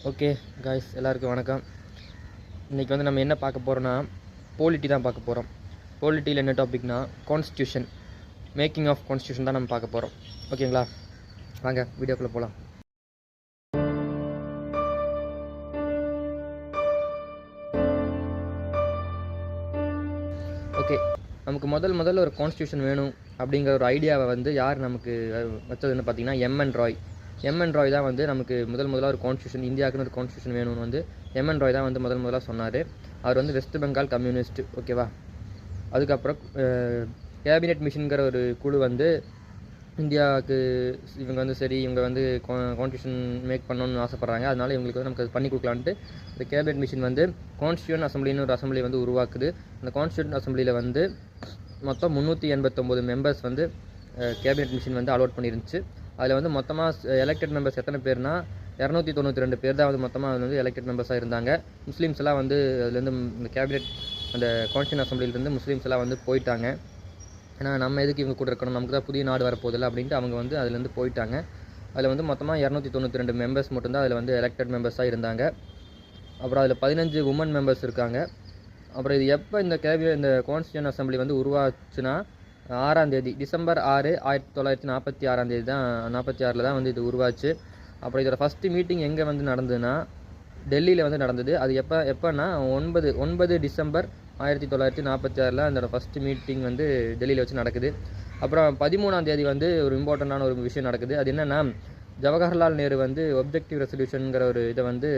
Okay guys, எல்லாருக்கும் வணக்கம். இன்றைக்கி வந்து நம்ம என்ன பார்க்க போகிறோன்னா போலிட்டி தான் பார்க்க போகிறோம். போலிட்டியில் என்ன டாபிக்னா கான்ஸ்டியூஷன், மேக்கிங் ஆஃப் கான்ஸ்டியூஷன் தான் நம்ம பார்க்க போகிறோம். ஓகேங்களா, வாங்க வீடியோக்குள்ளே போகலாம். ஓகே, நமக்கு முதல்ல ஒரு கான்ஸ்டியூஷன் வேணும் அப்படிங்கிற ஒரு ஐடியாவை வந்து யார் நமக்கு வச்சதுன்னு பார்த்தீங்கன்னா எம்என் ராய் தான் வந்து நமக்கு முதல்ல ஒரு கான்ஸ்டியூஷன், இந்தியாவுக்குன்னு ஒரு கான்ஸ்டியூஷன் வேணும்னு வந்து எம்என் ராய் தான் வந்து முதல்ல சொன்னார். அவர் வந்து வெஸ்ட் பெங்கால் கம்யூனிஸ்ட். ஓகேவா, அதுக்கப்புறம் கேபினெட் மிஷன்கிற ஒரு குழு வந்து இந்தியாவுக்கு இவங்க வந்து சரி இவங்க வந்து கான்ஸ்டியூஷன் மேக் பண்ணணும்னு ஆசைப்பட்றாங்க, அதனால இவங்களுக்கு வந்து நமக்கு அது பண்ணி கொடுக்கலான்ட்டு இந்த கேபினெட் மிஷன் வந்து கான்ஸ்டியூஷன் அசம்பிளின்னு ஒரு அசம்பிளி வந்து உருவாக்குது. அந்த கான்ஸ்டியூஷன் அசம்பிளியில் வந்து மொத்தம் 389 மெம்பர்ஸ் வந்து கேபினெட் மிஷன் வந்து அலோட் பண்ணியிருந்துச்சு. அதில் வந்து மொத்தமாக எலெக்டட் மெம்பர்ஸ் எத்தனை பேர்னா 292 பேர் தான் வந்து மொத்தமாக அதில் வந்து எலெக்டட் மெம்பர்ஸாக இருந்தாங்க. முஸ்லீம்ஸ் எல்லாம் வந்து அதுலேருந்து இந்த கேபினெட் அந்த கான்ஸ்டியூஷன் அசம்பிளிலேருந்து முஸ்லீம்ஸ் எல்லாம் வந்து போயிட்டாங்க. ஏன்னா நம்ம எதுக்கு இவங்க கூட இருக்கணும், நமக்கு தான் புதிய நாடு வரப்போதில்லை அப்படின்ட்டு அவங்க வந்து அதுலேருந்து போயிட்டாங்க. அதில் வந்து மொத்தமாக 292 மெம்பர்ஸ் மட்டும்தான் அதில் வந்து எலெக்டட் மெம்பர்ஸாக இருந்தாங்க. அப்புறம் அதில் 15 உமன் மெம்பர்ஸ் இருக்காங்க. அப்புறம் இது எப்போ இந்த இந்த கான்ஸ்டியூஷன் அசம்பிளி வந்து உருவாச்சுன்னா 6ஆம் தேதி டிசம்பர் 6, 1946 தான் 46 தான் வந்து இது உருவாச்சு. அப்புறம் இதோட ஃபஸ்ட்டு மீட்டிங் எங்கே வந்து நடந்ததுன்னா டெல்லியில் வந்து நடந்தது. அது எப்போன்னா 9 டிசம்பர் 1946 அதோட ஃபஸ்ட்டு மீட்டிங் வந்து டெல்லியில் வச்சு நடக்குது. அப்புறம் 13ஆம் தேதி வந்து ஒரு இம்பார்ட்டண்ட்டான ஒரு விஷயம் நடக்குது. அது என்னென்னா ஜவஹர்லால் நேரு வந்து ஒப்ஜெக்டிவ் ரெசல்யூஷனுங்கிற ஒரு இதை வந்து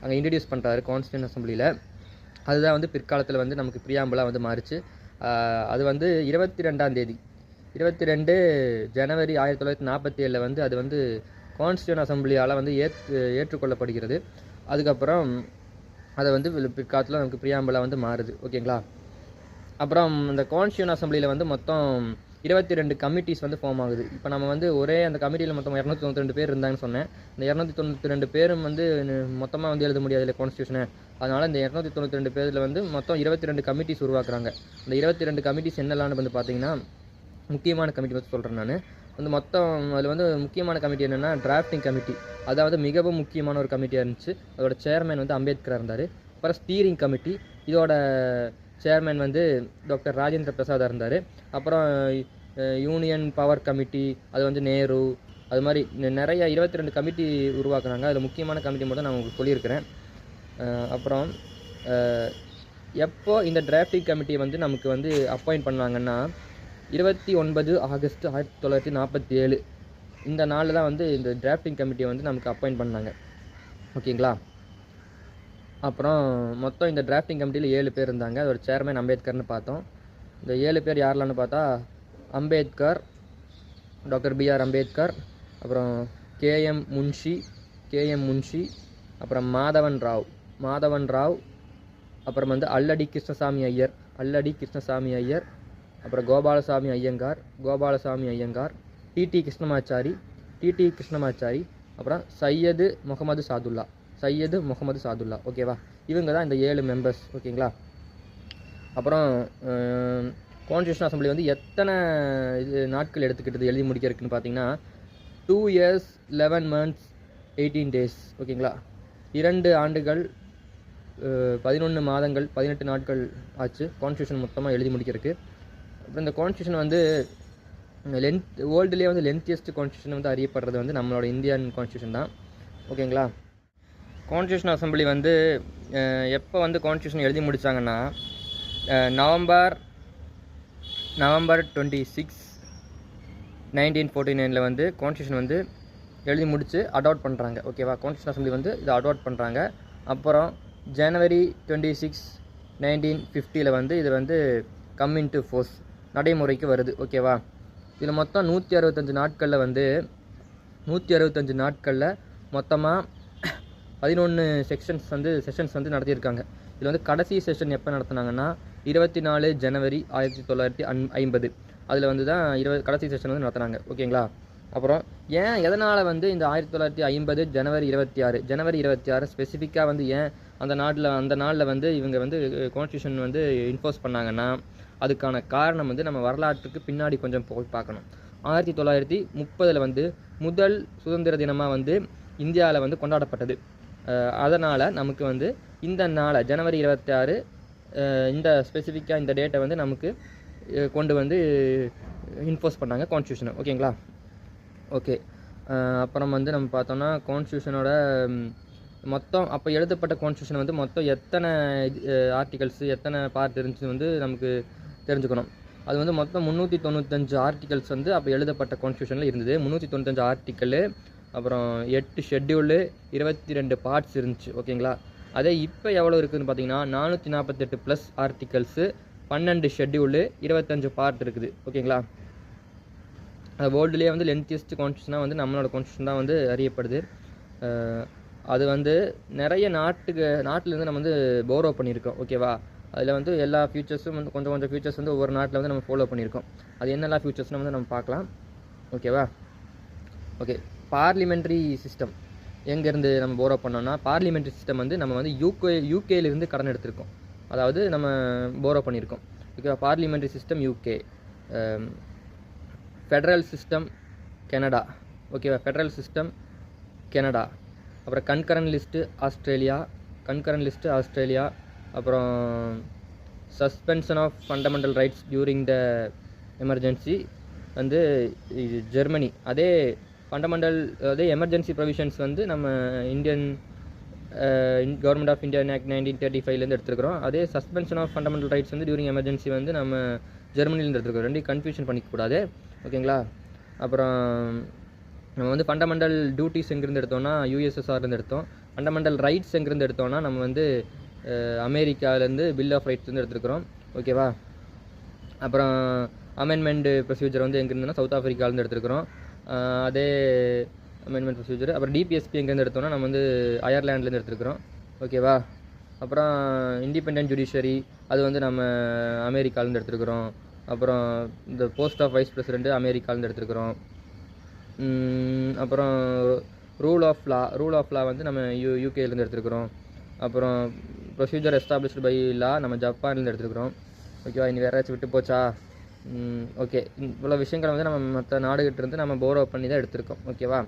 அங்கே இன்ட்ரடியூஸ் பண்ணுறாரு கான்ஸ்டியூஷன் அசம்பிளியில். அதுதான் வந்து பிற்காலத்தில் வந்து நமக்கு பிரியாம்பிளாக வந்து மாறிச்சு. அது வந்து 22 ஜனவரி 1947 வந்து அது வந்து கான்ஸ்டியூஷன் அசம்பிளியால் வந்து ஏற்றுக்கொள்ளப்படுகிறது. அதுக்கப்புறம் அதை வந்து பிற்காலத்தில் நமக்கு பிரியாம்பிளாக வந்து மாறுது. ஓகேங்களா, அப்புறம் இந்த கான்ஸ்டியூஷன் அசம்பிளியில் வந்து மொத்தம் 22 கமிட்டிஸ் வந்து ஃபார்ம் ஆகுது. இப்போ நம்ம வந்து ஒரே அந்த கமிட்டியில் மொத்தம் 292 பேர் இருந்தாங்கன்னு சொன்னேன். இந்த 292 பேரும் வந்து மொத்தமாக வந்து எழுத முடியாது இல்லை கான்ஸ்டியூஷனை. அதனால் இந்த 292 பேரில் வந்து மொத்தம் 22 கமிட்டிஸ் உருவாக்குறாங்க. இந்த 22 கமிட்டிஸ் என்னெல்லாம்னு வந்து பார்த்தீங்கன்னா முக்கியமான கமிட்டி வந்து சொல்கிறேன் நான். வந்து மொத்தம் அதில் வந்து முக்கியமான கமிட்டி என்னென்னா டிராஃப்டிங் கமிட்டி, அதாவது மிகவும் முக்கியமான ஒரு கமிட்டியாக இருந்துச்சு. அதோட சேர்மேன் வந்து அம்பேத்கர் இருந்தார். அப்புறம் ஸ்டீரிங் கமிட்டி, இதோட சேர்மேன் வந்து டாக்டர் ராஜேந்திர பிரசாத் இருந்தார். அப்புறம் யூனியன் பவர் கமிட்டி, அது வந்து நேரு, அது மாதிரி நிறைய 22 கமிட்டி உருவாக்குறாங்க. அதில் முக்கியமான கமிட்டி மட்டும் நான் உங்களுக்கு சொல்லியிருக்கிறேன். அப்புறம் எப்போ இந்த டிராஃப்டிங் கமிட்டியை வந்து நமக்கு வந்து அப்பாயிண்ட் பண்ணாங்கன்னா 29 ஆகஸ்ட் 1947 இந்த நாளில் தான் வந்து இந்த டிராஃப்டிங் கமிட்டியை வந்து நமக்கு அப்பாயிண்ட் பண்ணாங்க. ஓகேங்களா, அப்புறம் மொத்தம் இந்த டிராஃப்டிங் கமிட்டியில் 7 பேர் இருந்தாங்க. அதோட சேர்மேன் அம்பேத்கர்னு பார்த்தோம். இந்த 7 பேர் யாரெல்லாம்னு பார்த்தா அம்பேத்கர், டாக்டர் பிஆர் அம்பேத்கர், அப்புறம் கேஎம் முன்ஷி, அப்புறம் மாதவன் ராவ், அப்புறம் வந்து அல்லடி கிருஷ்ணசாமி ஐயர், அப்புறம் கோபாலசாமி ஐயங்கார், டிடி கிருஷ்ணமாச்சாரி, அப்புறம் சையது முகமது சாதுல்லா. ஓகேவா, இவங்க தான் இந்த 7 மெம்பர்ஸ். ஓகேங்களா, அப்புறம் கான்ஸ்டியூஷன் அசம்பிளி வந்து எத்தனை நாட்கள் எடுத்துக்கிட்டது எழுதி முடிக்கிறதுக்குன்னு பார்த்தீங்கன்னா 2 years 11 months 18 days. ஓகேங்களா, 2 ஆண்டுகள் 11 மாதங்கள் 18 நாட்கள் ஆச்சு கான்ஸ்டியூஷன் மொத்தமாக எழுதி முடிக்கிறதுக்கு. அப்புறம் இந்த கான்ஸ்டியூஷன் வந்து வேர்ல்டுலேயே வந்து லென்த்தியஸ்ட் கான்ஸ்டியூஷன் வந்து அறியப்படுறது வந்து நம்மளோட இந்தியன் கான்ஸ்டியூஷன் தான். ஓகேங்களா, கான்ஸ்டியூஷன் அசம்பிளி வந்து எப்போ வந்து கான்ஸ்டியூஷன் எழுதி முடித்தாங்கன்னா நவம்பர் 26, 1949 வந்து கான்ஸ்டியூஷன் வந்து எழுதி முடித்து அடாப்ட் பண்ணுறாங்க. ஓகேவா, கான்ஸ்டியூஷன் அசம்பிளி வந்து இதை அடாப்ட் பண்ணுறாங்க. அப்புறம் ஜனவரி 26, 1950 வந்து இது வந்து கம் இன்டு ஃபோர்ஸ் நடைமுறைக்கு வருது. ஓகேவா, இதில் மொத்தம் 165 நாட்களில் மொத்தமாக 11 செஷன்ஸ் வந்து நடத்தியிருக்காங்க. இதில் வந்து கடைசி செஷன் எப்போ நடத்தினாங்கன்னா 24 ஜனவரி 1950 அதில் வந்து தான் கடைசி செஷன் வந்து நடத்துனாங்க. ஓகேங்களா, அப்புறம் எதனால் வந்து இந்த 1950 ஜனவரி 26 ஸ்பெசிஃபிக்காக வந்து அந்த நாளில் வந்து இவங்க வந்து கான்ஸ்டியூஷன் வந்து இன்ஃபோர்ஸ் பண்ணாங்கன்னா அதுக்கான காரணம் வந்து நம்ம வரலாற்றுக்கு பின்னாடி கொஞ்சம் போய் பார்க்கணும். 1930 வந்து முதல் சுதந்திர தினமாக வந்து இந்தியாவில் வந்து கொண்டாடப்பட்டது. அதனால் நமக்கு வந்து இந்த நாளை ஜனவரி 26 இந்த ஸ்பெசிஃபிக்காக இந்த டேட்டை வந்து நமக்கு கொண்டு வந்து இன்ஃபோர்ஸ் பண்ணாங்க கான்ஸ்டியூஷனை. ஓகேங்களா? ஓகே. அப்புறம் வந்து நம்ம பார்த்தோம்னா கான்ஸ்டியூஷனோட மொத்தம் அப்போ எழுதப்பட்ட கான்ஸ்டியூஷன் வந்து மொத்தம் எத்தனை ஆர்டிகல்ஸு எத்தனை பார்ட் இருந்துச்சு வந்து நமக்கு தெரிஞ்சுக்கணும். அது வந்து மொத்தம் 395 ஆர்டிகல்ஸ் வந்து அப்போ எழுதப்பட்ட கான்ஸ்டியூஷனில் இருந்தது. 395 ஆர்டிக்கலு, அப்புறம் 8 ஷெட்யூலு, 22 பார்ட்ஸ் இருந்துச்சு. ஓகேங்களா? அதே இப்போ எவ்வளோ இருக்குதுன்னு பார்த்தீங்கன்னா 448 ப்ளஸ் ஆர்டிகல்ஸு, 12 ஷெட்யூலு, 25 பார்ட் இருக்குது. ஓகேங்களா? வேர்ல்டுலேயே வந்து லென்த்தியஸ்ட் கான்ஸ்டியூஷனாக வந்து நம்மளோட கான்ஸ்டியூஷன் தான் வந்து அறியப்படுது. அது வந்து நிறைய நாட்டிலேருந்து நம்ம வந்து போரோ பண்ணியிருக்கோம். ஓகேவா? அதில் வந்து எல்லா ஃபியூச்சர்ஸும் வந்து கொஞ்சம் ஃபியூச்சர்ஸ் வந்து ஒவ்வொரு நாட்டில் வந்து நம்ம ஃபாலோ பண்ணியிருக்கோம். அது என்னெல்லாம் ஃபியூச்சர்ஸ்னு வந்து நம்ம பார்க்கலாம். ஓகேவா? ஓகே. பார்லிமெண்ட்ரி சிஸ்டம் எங்கேருந்து நம்ம போரோ பண்ணோம்னா, பார்லிமெண்ட்ரி சிஸ்டம் வந்து நம்ம வந்து யூகேலேருந்து கடன் எடுத்திருக்கோம். அதாவது நம்ம போரோ பண்ணியிருக்கோம். ஓகேவா? Parliamentary system UK. Federal system Canada. ஓகேவா? Federal system Canada. அப்புறம் கன்கரண்ட் லிஸ்ட்டு ஆஸ்திரேலியா. அப்புறம் suspension of fundamental rights during the emergency வந்து இது ஜெர்மனி. அதே எமர்ஜென்சி ப்ரொவிஷன்ஸ் வந்து நம்ம Indian government of India act 1935 எடுத்துருக்கிறோம். அதே சஸ்பென்ஷன் ஆஃப் ஃபண்டமெண்டல் ரைட்ஸ் வந்து டியூரிங் எமர்ஜென்சி வந்து நம்ம ஜெர்மனிலேருந்து எடுத்துருக்கோம். ரெண்டையும் கன்ஃபியூஷன் பண்ணிக்கக்கூடாது. ஓகேங்களா? அப்புறம் நம்ம வந்து ஃபண்டமெண்டல் டியூட்டிஸ் எங்கேருந்து எடுத்தோம்னா யூஎஸ்எஸ்ஆர்லேருந்து எடுத்தோம். ஃபண்டமெண்டல் ரைட்ஸ் எங்கேருந்து எடுத்தோம்னா நம்ம வந்து அமெரிக்காவிலேருந்து பில் ஆஃப் ரைட்ஸ்லேருந்து எடுத்துருக்குறோம். ஓகேவா? அப்புறம் அமெண்ட்மெண்ட் ப்ரொசீஜர் வந்து எங்கேருந்துன்னா சவுத் ஆஃப்ரிக்காவிலேருந்து எடுத்துருக்குறோம். அதே அமெண்ட்மெண்ட் ப்ரொசீஜர். அப்புறம் டிபிஎஸ்பி எங்கேருந்து எடுத்தோம்னா நம்ம வந்து அயர்லாண்ட்லேருந்து எடுத்துருக்குறோம். ஓகேவா? அப்புறம் இண்டிபெண்டன்ட் ஜுடிஷரி அது வந்து நம்ம அமெரிக்காவிலேருந்து எடுத்துருக்குறோம். அப்புறம் இந்த போஸ்ட் ஆஃப் வைஸ் பிரசிடென்ட் அமெரிக்காவிலேருந்து எடுத்துருக்குறோம். அப்புறம் ரூல் ஆஃப் லா வந்து நம்ம யூகேலேருந்து எடுத்துருக்குறோம். அப்புறம் ப்ரொசீஜர் எஸ்டாப்ளிஷ்டு பை லா நம்ம ஜப்பான்லேருந்து எடுத்துருக்குறோம். ஓகேவா? இனி வேறு ஏதாச்சும் விட்டு போச்சா? ஓகே. இவ்வளோ விஷயங்களை வந்து நம்ம மற்ற நாடுகிட்ட இருந்து நம்ம போரோ பண்ணி தான் எடுத்திருக்கோம். ஓகேவா?